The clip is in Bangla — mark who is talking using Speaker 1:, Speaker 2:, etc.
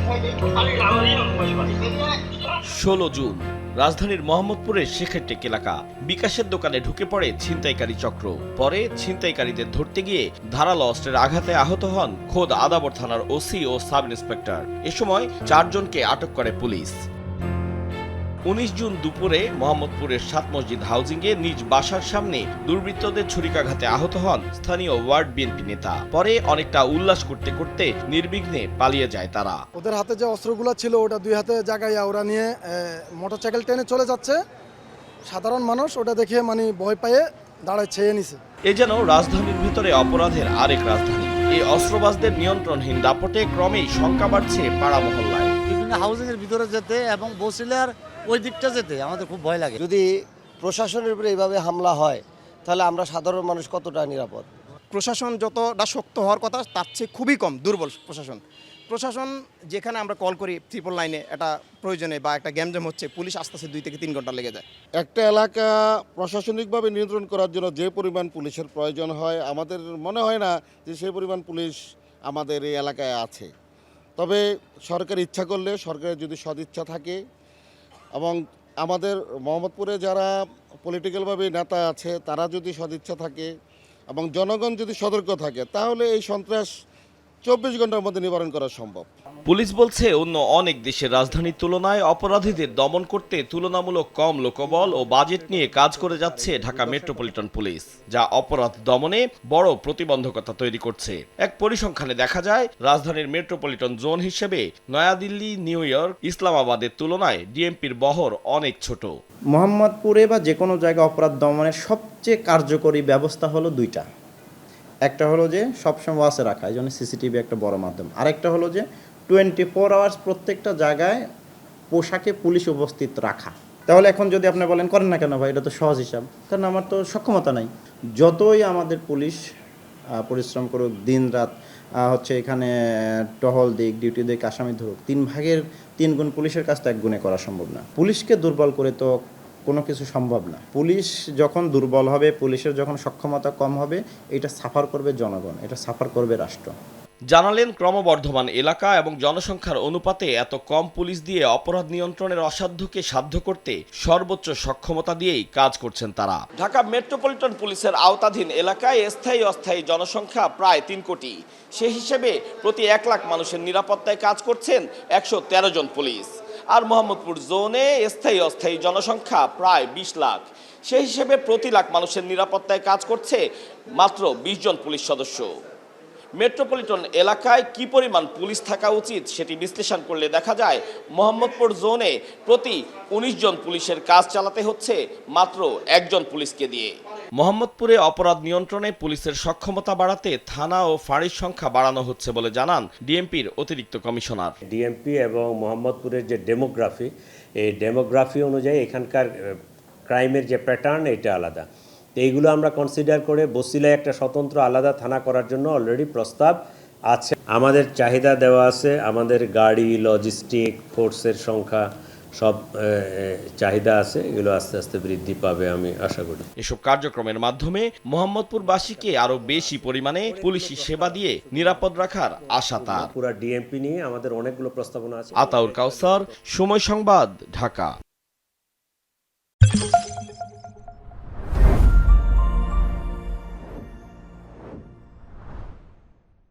Speaker 1: 16 জুন রাজধানীর মোহাম্মদপুরের শেখেরটেক এলাকা বিকাশের দোকানে ঢুকে পড়ে ছিনতাইকারী চক্র। পরে ছিনতাইকারীদের ধরতে গিয়ে ধারালো অস্ত্রের আঘাতে আহত হন খোদ আদাবর থানার ওসি ও সাব ইন্সপেক্টর। এ সময় 4 জনকে আটক করে পুলিশ। 19 জুন দুপুরে মোহাম্মদপুরের 7 মসজিদ হাউজিংয়ে নিজ বাসার সামনে দুর্বৃত্তদের ছুরিকাঘাতে আহত হন স্থানীয় ওয়ার্ড বিএনপি নেতা। পরে অনেকটা উল্লাস করতে করতে নির্বিঘ্নে পালিয়ে যায় তারা।
Speaker 2: ওদের হাতে যে অস্ত্রগুলো ছিল ওটা 2 হাতে জাগাইয়া ওরা নিয়ে মোটরসাইকেল টেনে চলে যাচ্ছে। সাধারণ মানুষ ওটা দেখে ভয় পেয়ে দাঁড়ায় ছেয়ে নিছে।
Speaker 1: এ যেন রাজধানীর ভিতরে অপরাধের আরেক রাজধানী। এই অস্ত্রবাজদের নিয়ন্ত্রণহীন দাপটে ক্রমেই শঙ্কা বাড়ছে পাড়া মহল্লায়।
Speaker 3: বিভিন্ন হাউজিং এর ভিতরে যেতে এবং বসিলার ওই দিকটা যেতে আমাদের খুব ভয় লাগে।
Speaker 4: যদি প্রশাসনের উপরে এইভাবে হামলা হয় তাহলে আমরা সাধারণ মানুষ কতটা নিরাপদ?
Speaker 5: প্রশাসন যতটা শক্ত হওয়ার কথা তার চেয়ে খুবই কম, দুর্বল প্রশাসন। যেখানে আমরা কল করি 999-এ এটা প্রয়োজনে বা একটা গ্যামজাম হচ্ছে, পুলিশ আসতে 2 থেকে 3 ঘন্টা লেগে যায়।
Speaker 6: একটা এলাকা প্রশাসনিকভাবে নিয়ন্ত্রণ করার জন্য যে পরিমাণ পুলিশের প্রয়োজন হয়, আমাদের মনে হয় না যে সেই পরিমাণ পুলিশ আমাদের এই এলাকায় আছে। তবে সরকার ইচ্ছা করলে, সরকারের যদি সদিচ্ছা থাকে এবং আমাদের মোহাম্মদপুরে যারা পলিটিক্যালভাবে নেতা আছে তারা যদি সদিচ্ছা থাকে এবং জনগণ যদি সতর্ক থাকে তাহলে এই সন্ত্রাস 24 ঘন্টার মধ্যে নিবারণ করা সম্ভব।
Speaker 1: পুলিশ বলছে অন্য অনেক দেশের রাজধানীর তুলনায় অপরাধীদের দমন করতে তুলনামূলক কম লোকবল ও বাজেট নিয়ে কাজ করে যাচ্ছে ঢাকা মেট্রোপলিটন পুলিশ, যা অপরাধ দমনে বড় প্রতিবন্ধকতা তৈরি করছে। এক পরিসংখ্যানে দেখা যায় রাজধানীর মেট্রোপলিটন জোন হিসেবে নয়াদিল্লি, নিউ ইয়র্ক, ইসলামাবাদের তুলনায় ডিএমপির বহর অনেক ছোট।
Speaker 7: মোহাম্মদপুরে বা যে কোনো জায়গায় অপরাধ দমনের সবচেয়ে কার্যকরী ব্যবস্থা হলো 2টা। একটা হলো যে সবসময় ওয়াচে রাখা, এই জন্য সিসিটিভি একটা বড় মাধ্যম। আরেকটা হলো যে 24 আওয়ার্স প্রত্যেকটা জায়গায় পোশাকে পুলিশ উপস্থিত রাখা। তাহলে এখন যদি আপনি বলেন করেন না কেন ভাই, এটা তো সহজ হিসাব, কারণ আমার তো সক্ষমতা নাই। যতই আমাদের পুলিশ পরিশ্রম করুক, দিন রাত এখানে টহল দিক, ডিউটি দিক, আসামি ধরুক, 3 ভাগের 3 গুণ পুলিশের কাজটা 1 গুণে করা সম্ভব না। পুলিশকে দুর্বল করে তো কোনো কিছু সম্ভব না। পুলিশ যখন দুর্বল হবে, পুলিশের যখন সক্ষমতা কম হবে, এটা সাফার করবে জনগণ, এটা সাফার করবে রাষ্ট্র।
Speaker 1: জানালেন ক্রমবর্ধমান এলাকা এবং জনসংখ্যার অনুপাতে এত কম পুলিশ দিয়ে অপরাধ নিয়ন্ত্রণের অসাধ্যকে সাধ্য করতে সর্বোচ্চ সক্ষমতা দিয়েই কাজ করছেন তারা। ঢাকা মেট্রোপলিটন পুলিশের আওতাধীন এলাকায় স্থায়ী অস্থায়ী জনসংখ্যা প্রায় 3 কোটি। সে হিসেবে প্রতি 1 লাখ মানুষের নিরাপত্তায় কাজ করছেন 113 জন পুলিশ। আর মোহাম্মদপুর জোনে স্থায়ী অস্থায়ী জনসংখ্যা প্রায় 20 লাখ। সেই হিসেবে প্রতি লাখ মানুষের নিরাপত্তায় কাজ করছে মাত্র 20 জন পুলিশ সদস্য। মেট্রোপলিটন এলাকায় কি পরিমাণ পুলিশ থাকা উচিত সেটি বিশ্লেষণ করলে দেখা যায় মোহাম্মদপুর জোনে প্রতি 19 জন পুলিশের কাজ চালাতে হচ্ছে মাত্র 1 জন পুলিশকে দিয়ে। মোহাম্মদপুরে অপরাধ নিয়ন্ত্রণে পুলিশের সক্ষমতা বাড়াতে থানা ও ফাঁড়ির সংখ্যা বাড়ানো হচ্ছে বলে জানান ডিএমপির অতিরিক্ত কমিশনার।
Speaker 8: ডিএমপি এবং মোহাম্মদপুরের যে ডেমোগ্রাফি, এই ডেমোগ্রাফি অনুযায়ী এখানকার ক্রাইমের যে প্যাটার্ন এটা আলাদা। এইগুলো আমরা কনসিডার করে বসিলায় একটা স্বতন্ত্র আলাদা থানা করার জন্য অলরেডি প্রস্তাব আছে। আমাদের চাহিদা দেওয়া আছে, আমাদের গাড়ি, লজিস্টিক, ফোর্সের সংখ্যা সব চাহিদা আছে, এগুলো আস্তে আস্তে বৃদ্ধি পাবে আমি আশা করি।
Speaker 1: এসব কার্যক্রমের মাধ্যমে মোহাম্মদপুরবাসীকে আরো বেশি পরিমাণে পুলিশি সেবা দিয়ে নিরাপদ রাখার আশা তার।
Speaker 8: পুরো ডিএমপি নিয়ে আমাদের অনেকগুলো প্রস্তাবনা আছে।
Speaker 1: আতাউর কাউসার, সময় সংবাদ, ঢাকা।